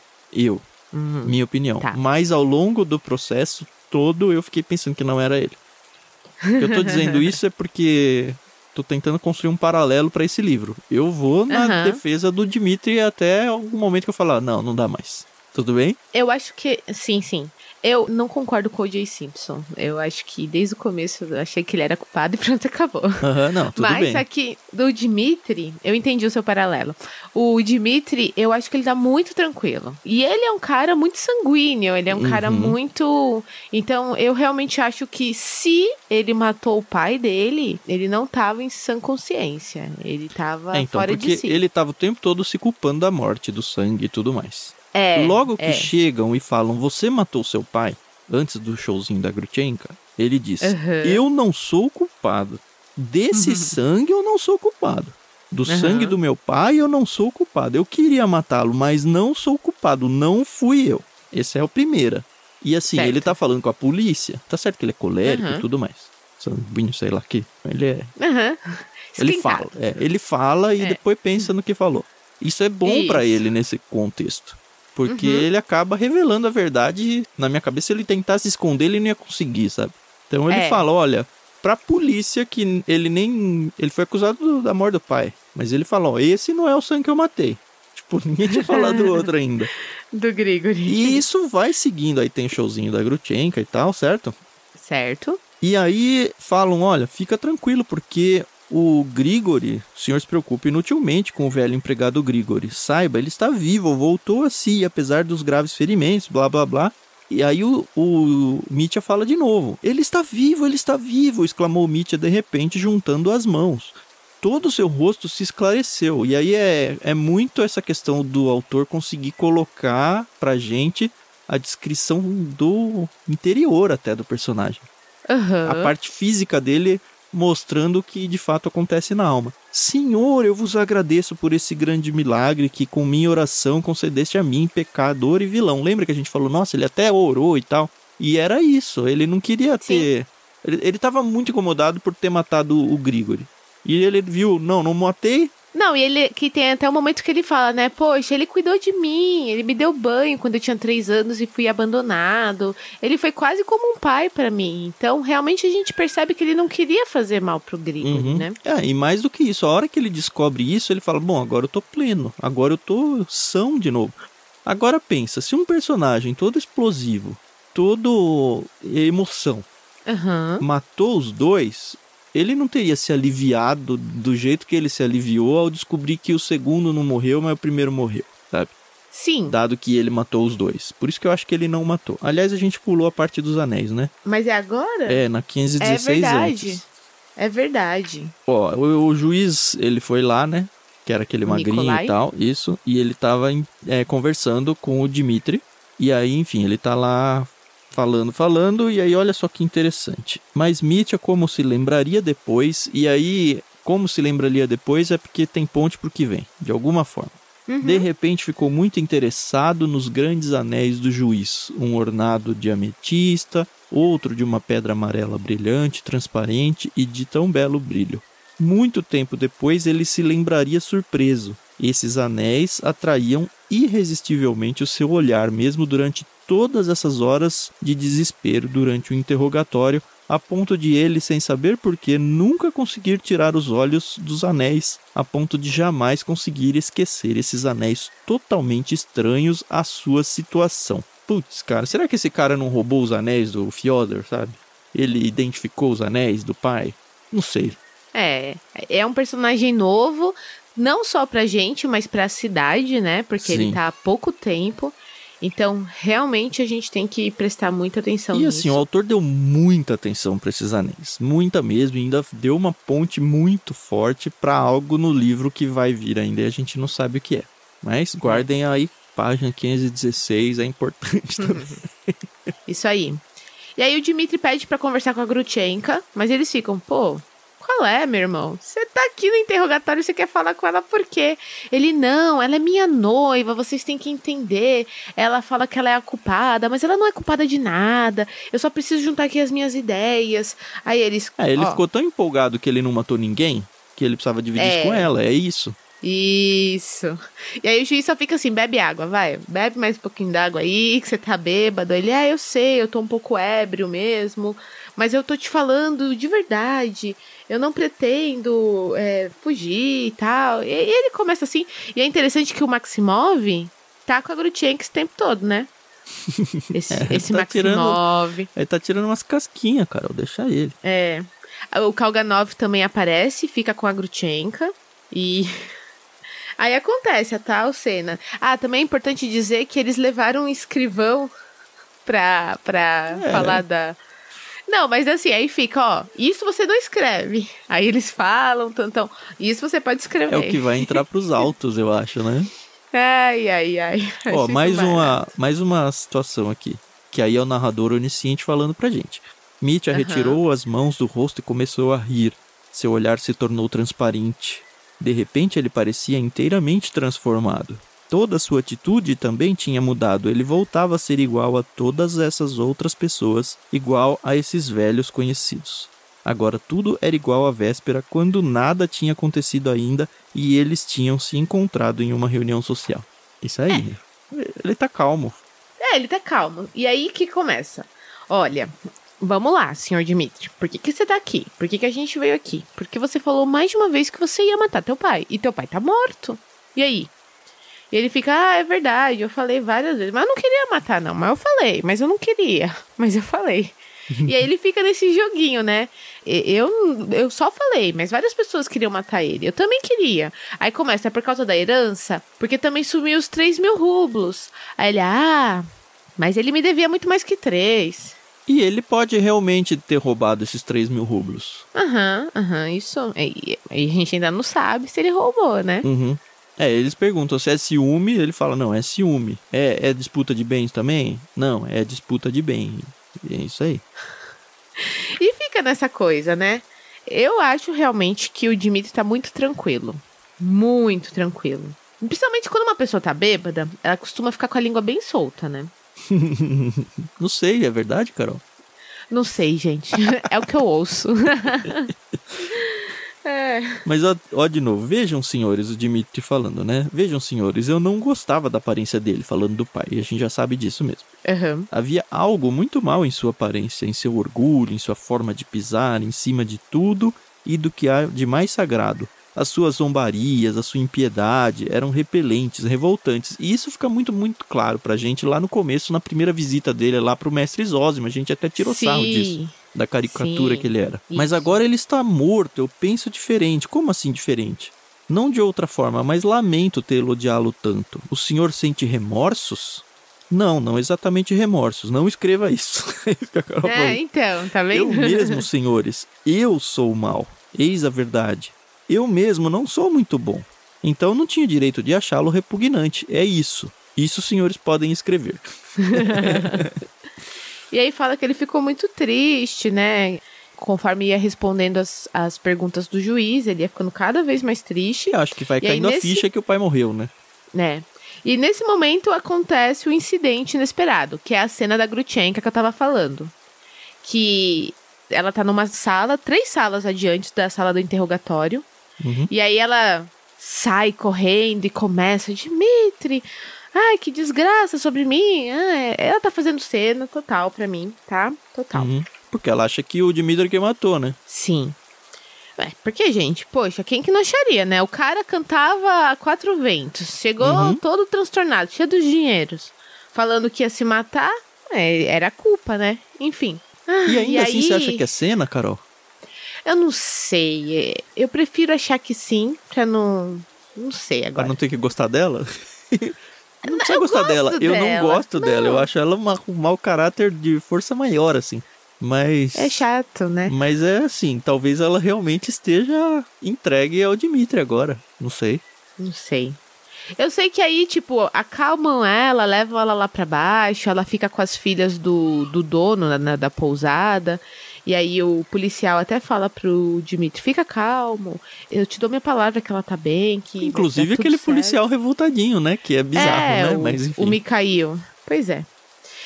[SPEAKER 1] Minha opinião.
[SPEAKER 2] Tá.
[SPEAKER 1] Mas ao longo do processo, todo eu fiquei pensando que não era ele. Eu tô dizendo isso é porque tô tentando construir um paralelo pra esse livro. Eu vou na defesa do Dmitri até algum momento que eu falar, não dá mais. Tudo bem?
[SPEAKER 2] Eu acho que... Sim. Eu não concordo com o O.J. Simpson. Eu acho que desde o começo eu achei que ele era culpado e pronto, acabou.
[SPEAKER 1] Não, tudo bem.
[SPEAKER 2] Mas aqui, do Dmitri, eu entendi o seu paralelo. O Dmitri, eu acho que ele tá muito tranquilo. E ele é um cara muito sanguíneo, ele é um cara muito... Então, eu realmente acho que se ele matou o pai dele, ele não tava em sã consciência. Ele tava fora de si.
[SPEAKER 1] Porque ele tava o tempo todo se culpando da morte, do sangue e tudo mais. Logo que chegam e falam, você matou seu pai, antes do showzinho da Grutchenka, ele diz, eu não sou culpado. Desse sangue eu não sou culpado. Do sangue do meu pai eu não sou culpado. Eu queria matá-lo, mas não sou culpado. Não fui eu. Essa é a primeira. E assim, ele tá falando com a polícia. Tá certo que ele é colérico e tudo mais. Sanguíneo, sei lá que. Ele é... Ele fala e depois pensa no que falou. Isso é bom pra ele nesse contexto. Porque ele acaba revelando a verdade. Na minha cabeça, ele tentasse esconder, ele não ia conseguir, sabe? Então ele fala, olha, pra polícia que ele foi acusado da morte do pai. Mas ele fala, esse não é o sangue que eu matei. Tipo, ninguém tinha falado do outro ainda.
[SPEAKER 2] Do Grigori.
[SPEAKER 1] E isso vai seguindo. Aí tem showzinho da Grutchenka e tal, certo?
[SPEAKER 2] Certo.
[SPEAKER 1] E aí falam, olha, fica tranquilo, porque... O Grigori, o senhor se preocupa inutilmente com o velho empregado Grigori. Saiba, ele está vivo, voltou a si, apesar dos graves ferimentos, blá, blá, blá. E aí o Mitya fala de novo. Ele está vivo, exclamou Mitya de repente, juntando as mãos. Todo o seu rosto se esclareceu. E aí é muito essa questão do autor conseguir colocar pra gente a descrição do interior até do personagem. A parte física dele... mostrando o que de fato acontece na alma. Senhor, eu vos agradeço por esse grande milagre que com minha oração concedeste a mim, pecador e vilão. Lembra que a gente falou, nossa, ele até orou e tal? E era isso, ele não queria ter... Ele estava muito incomodado por ter matado o Grigori. E ele viu, não matei...
[SPEAKER 2] Não, e ele que tem até o momento que ele fala, né? Poxa, ele cuidou de mim, ele me deu banho quando eu tinha 3 anos e fui abandonado. Ele foi quase como um pai pra mim. Então, realmente, a gente percebe que ele não queria fazer mal pro Grigori, né?
[SPEAKER 1] E mais do que isso, a hora que ele descobre isso, ele fala, bom, agora eu tô pleno, agora eu tô são de novo. Agora pensa, se um personagem todo explosivo, todo emoção, matou os dois... Ele não teria se aliviado do jeito que ele se aliviou ao descobrir que o segundo não morreu, mas o primeiro morreu, sabe?
[SPEAKER 2] Sim.
[SPEAKER 1] Dado que ele matou os dois. Por isso que eu acho que ele não matou. Aliás, a gente pulou a parte dos anéis, né?
[SPEAKER 2] Mas é agora?
[SPEAKER 1] Na 516 antes.
[SPEAKER 2] É verdade.
[SPEAKER 1] Ó, o juiz, ele foi lá, né? Que era aquele magrinho
[SPEAKER 2] Nikolai.
[SPEAKER 1] E tal, isso. E ele tava conversando com o Dmitri. E aí, enfim, ele tá lá... Falando, e aí olha só que interessante. Mas Mitya, como se lembraria depois, e aí, como se lembraria depois é porque tem ponte pro que vem, de alguma forma. De repente ficou muito interessado nos grandes anéis do juiz, um ornado de ametista, outro de uma pedra amarela brilhante, transparente e de tão belo brilho. Muito tempo depois ele se lembraria surpreso. Esses anéis atraíam irresistivelmente o seu olhar, mesmo durante todas essas horas de desespero durante o interrogatório, a ponto de ele, sem saber porquê, nunca conseguir tirar os olhos dos anéis, a ponto de jamais conseguir esquecer esses anéis totalmente estranhos à sua situação. Putz, cara, será que esse cara não roubou os anéis do Fyodor, sabe? Ele identificou os anéis do pai? Não sei.
[SPEAKER 2] É um personagem novo, não só pra gente, mas pra cidade, né? Porque ele tá há pouco tempo. Então, realmente, a gente tem que prestar muita atenção nisso.
[SPEAKER 1] E assim, o autor deu muita atenção para esses anéis. Muita mesmo. E ainda deu uma ponte muito forte para algo no livro que vai vir ainda. E a gente não sabe o que é. Mas guardem aí, página 516, é importante também.
[SPEAKER 2] Isso aí. E aí o Dmitri pede para conversar com a Grutchenka, mas eles ficam, qual é, meu irmão? Você tá aqui no interrogatório e você quer falar com ela por quê? Ele, não, ela é minha noiva, vocês têm que entender. Ela fala que ela é a culpada, mas ela não é culpada de nada. Eu só preciso juntar aqui as minhas ideias. Aí eles...
[SPEAKER 1] ele ficou tão empolgado que ele não matou ninguém, que ele precisava dividir isso com ela, é isso.
[SPEAKER 2] Isso. E aí o juiz só fica assim, bebe água, vai. Bebe mais um pouquinho d'água aí, que você tá bêbado. Ele, eu sei, eu tô um pouco ébrio mesmo, mas eu tô te falando de verdade. Eu não pretendo fugir e tal. E ele começa assim. E é interessante que o Maximov tá com a Grutchenko esse tempo todo, né? Esse Maximov.
[SPEAKER 1] Ele tá tirando umas casquinhas, Carol, deixa ele.
[SPEAKER 2] O Kalganov também aparece, fica com a Grutchenko. E aí acontece a tal cena. Também é importante dizer que eles levaram um escrivão pra falar da... Não, mas assim, aí fica, isso você não escreve. Aí eles falam, então, isso você pode escrever.
[SPEAKER 1] É o que vai entrar pros autos, eu acho, né?
[SPEAKER 2] Ai.
[SPEAKER 1] Mais uma situação aqui, que aí é o narrador onisciente falando pra gente. Mitya retirou as mãos do rosto e começou a rir. Seu olhar se tornou transparente. De repente, ele parecia inteiramente transformado. Toda a sua atitude também tinha mudado. Ele voltava a ser igual a todas essas outras pessoas, igual a esses velhos conhecidos. Agora tudo era igual à véspera, quando nada tinha acontecido ainda e eles tinham se encontrado em uma reunião social. Isso aí, ele tá calmo.
[SPEAKER 2] Ele tá calmo. E aí que começa? Olha, vamos lá, senhor Dmitri. Por que você tá aqui? Por que a gente veio aqui? Porque você falou mais de uma vez que você ia matar teu pai. E teu pai tá morto. E aí? E ele fica, é verdade, eu falei várias vezes. Mas eu não queria matar, não. Mas eu falei, mas eu não queria. Mas eu falei. E aí ele fica nesse joguinho, né? Eu só falei, mas várias pessoas queriam matar ele. Eu também queria. Aí começa, é por causa da herança? Porque também sumiu os 3.000 rublos. Aí ele, mas ele me devia muito mais que 3.
[SPEAKER 1] E ele pode realmente ter roubado esses 3.000 rublos.
[SPEAKER 2] Isso. E a gente ainda não sabe se ele roubou, né?
[SPEAKER 1] Eles perguntam se é ciúme, ele fala, não, é ciúme. É disputa de bens também? Não, é disputa de bem. E é isso aí.
[SPEAKER 2] E fica nessa coisa, né? Eu acho realmente que o Dmitri tá muito tranquilo. Muito tranquilo. Principalmente quando uma pessoa tá bêbada, ela costuma ficar com a língua bem solta, né?
[SPEAKER 1] Não sei, é verdade, Carol?
[SPEAKER 2] Não sei, gente. É o que eu ouço.
[SPEAKER 1] Mas, ó, de novo, vejam, senhores, o Dmitri falando, né? Vejam, senhores, eu não gostava da aparência dele, falando do pai, e a gente já sabe disso mesmo. Havia algo muito mal em sua aparência, em seu orgulho, em sua forma de pisar, em cima de tudo e do que há de mais sagrado. As suas zombarias, a sua impiedade eram repelentes, revoltantes. E isso fica muito, muito claro pra gente lá no começo, na primeira visita dele lá pro mestre Zósimo. A gente até tirou sarro disso, da caricatura que ele era. Isso. Mas agora ele está morto, eu penso diferente. Como assim diferente? Não de outra forma, mas lamento tê-lo odiá-lo tanto. O senhor sente remorsos? Não exatamente remorsos. Não escreva isso.
[SPEAKER 2] Então, tá vendo?
[SPEAKER 1] Eu mesmo, senhores, eu sou o mal. Eis a verdade. Eu mesmo não sou muito bom. Então não tinha direito de achá-lo repugnante. É isso. Isso os senhores podem escrever.
[SPEAKER 2] E aí fala que ele ficou muito triste, né? Conforme ia respondendo as perguntas do juiz, ele ia ficando cada vez mais triste.
[SPEAKER 1] Eu acho que vai caindo a ficha que o pai morreu, né?
[SPEAKER 2] E nesse momento acontece o incidente inesperado, que é a cena da Grutchenko que eu tava falando. Que ela tá numa sala, 3 salas adiante da sala do interrogatório. E aí ela sai correndo e começa, Dmitri, ai, que desgraça sobre mim. Ela tá fazendo cena total pra mim, tá? Total.
[SPEAKER 1] Porque ela acha que o Dmitri que matou, né?
[SPEAKER 2] Sim. Porque, gente, poxa, quem que não acharia, né? O cara cantava a 4 ventos, chegou todo transtornado, cheio dos dinheiros, falando que ia se matar, era culpa, né? Enfim.
[SPEAKER 1] E ainda assim, você acha que é cena, Carol?
[SPEAKER 2] Eu não sei. Eu prefiro achar que sim, pra não... Não sei agora.
[SPEAKER 1] Pra não ter que gostar dela? Não precisa gostar dela. Eu não gosto dela. Eu acho ela um mau caráter de força maior, assim. Mas...
[SPEAKER 2] É chato, né?
[SPEAKER 1] Mas é assim, talvez ela realmente esteja entregue ao Dmitri agora. Não sei.
[SPEAKER 2] Não sei. Eu sei que aí, tipo, acalmam ela, levam ela lá pra baixo, ela fica com as filhas do dono da pousada. E aí o policial até fala pro Dmitri, fica calmo, eu te dou minha palavra que ela tá bem, que
[SPEAKER 1] inclusive aquele certo. Policial revoltadinho, né? Que é bizarro, né? Mas enfim.
[SPEAKER 2] O Mikhail. Pois é.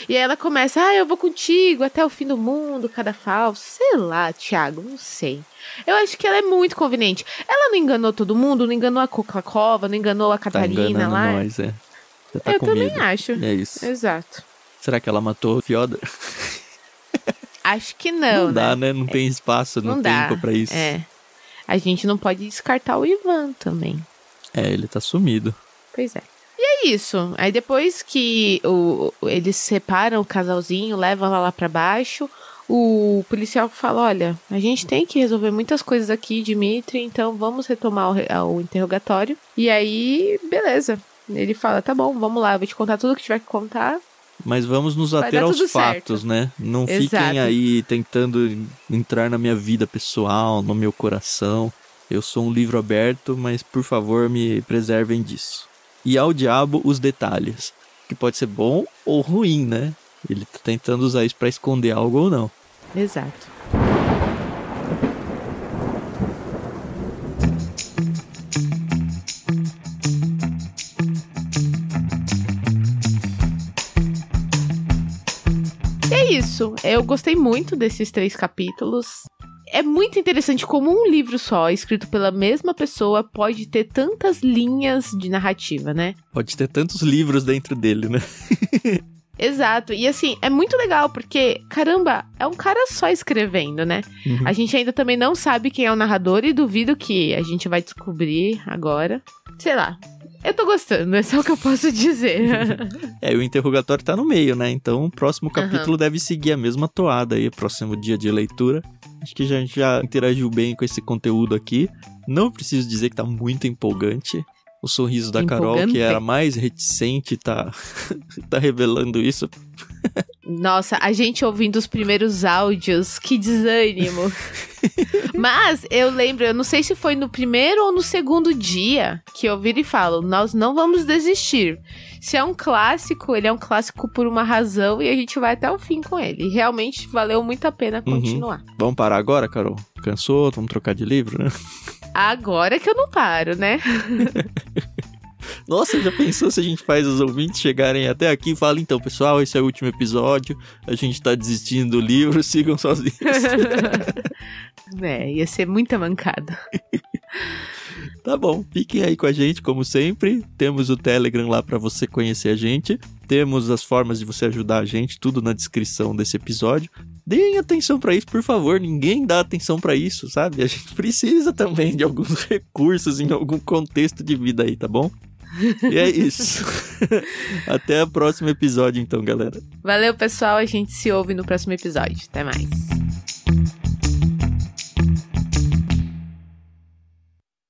[SPEAKER 2] E aí ela começa, eu vou contigo até o fim do mundo, cada falso. Sei lá, Thiago, não sei. Eu acho que ela é muito conveniente. Ela não enganou todo mundo, não enganou a Coca-Cova, não enganou a Catarina lá.
[SPEAKER 1] Nós, é. Você tá
[SPEAKER 2] eu
[SPEAKER 1] com
[SPEAKER 2] também
[SPEAKER 1] medo.
[SPEAKER 2] acho.
[SPEAKER 1] É isso.
[SPEAKER 2] Exato.
[SPEAKER 1] Será que ela matou o Fiodor?
[SPEAKER 2] Acho que não,
[SPEAKER 1] Não dá, né? Não tem espaço, não tempo pra isso.
[SPEAKER 2] É. A gente não pode descartar o Ivan também.
[SPEAKER 1] É, ele tá sumido.
[SPEAKER 2] Pois é. E é isso. Aí depois que eles separam o casalzinho, levam ela lá pra baixo, o policial fala, olha, a gente tem que resolver muitas coisas aqui, Dimitri, então vamos retomar o interrogatório. E aí, beleza. Ele fala, tá bom, vamos lá, eu vou te contar tudo que tiver que contar.
[SPEAKER 1] Mas vamos nos ater aos fatos, certo, né? Não
[SPEAKER 2] Exato.
[SPEAKER 1] Fiquem aí tentando entrar na minha vida pessoal, no meu coração. Eu sou um livro aberto, mas por favor me preservem disso. E ao diabo os detalhes, que pode ser bom ou ruim, né? Ele tá tentando usar isso pra esconder algo ou não.
[SPEAKER 2] Exato. É isso. Eu gostei muito desses 3 capítulos. É muito interessante como um livro só, escrito pela mesma pessoa, pode ter tantas linhas de narrativa, né?
[SPEAKER 1] Pode ter tantos livros dentro dele, né?
[SPEAKER 2] Exato. E assim, é muito legal, porque, caramba, é um cara só escrevendo, né? Uhum. A gente ainda também não sabe quem é o narrador e duvido que a gente vai descobrir agora. Sei lá. Eu tô gostando, é só o que eu posso dizer.
[SPEAKER 1] O interrogatório tá no meio, né? Então o próximo capítulo deve seguir a mesma toada aí, próximo dia de leitura. Acho que a gente já interagiu bem com esse conteúdo aqui. Não preciso dizer que tá muito empolgante. O sorriso da Carol, que era mais reticente, tá revelando isso.
[SPEAKER 2] Nossa, a gente ouvindo os primeiros áudios, que desânimo. Mas eu lembro, eu não sei se foi no primeiro ou no segundo dia que eu viro e falo, nós não vamos desistir. Se é um clássico, ele é um clássico por uma razão e a gente vai até o fim com ele. E realmente valeu muito a pena continuar.
[SPEAKER 1] Vamos parar agora, Carol? Cansou? Vamos trocar de livro, né?
[SPEAKER 2] Agora que eu não paro, né?
[SPEAKER 1] Nossa, já pensou se a gente faz os ouvintes chegarem até aqui e falam, então, pessoal, esse é o último episódio, a gente tá desistindo do livro, sigam sozinhos.
[SPEAKER 2] Ia ser muita mancada.
[SPEAKER 1] Tá bom, fiquem aí com a gente, como sempre. Temos o Telegram lá pra você conhecer a gente. Temos as formas de você ajudar a gente, tudo na descrição desse episódio. Deem atenção pra isso, por favor. Ninguém dá atenção pra isso, sabe? A gente precisa também de alguns recursos em algum contexto de vida aí, tá bom? E é isso. Até o próximo episódio, então, galera.
[SPEAKER 2] Valeu, pessoal. A gente se ouve no próximo episódio. Até mais.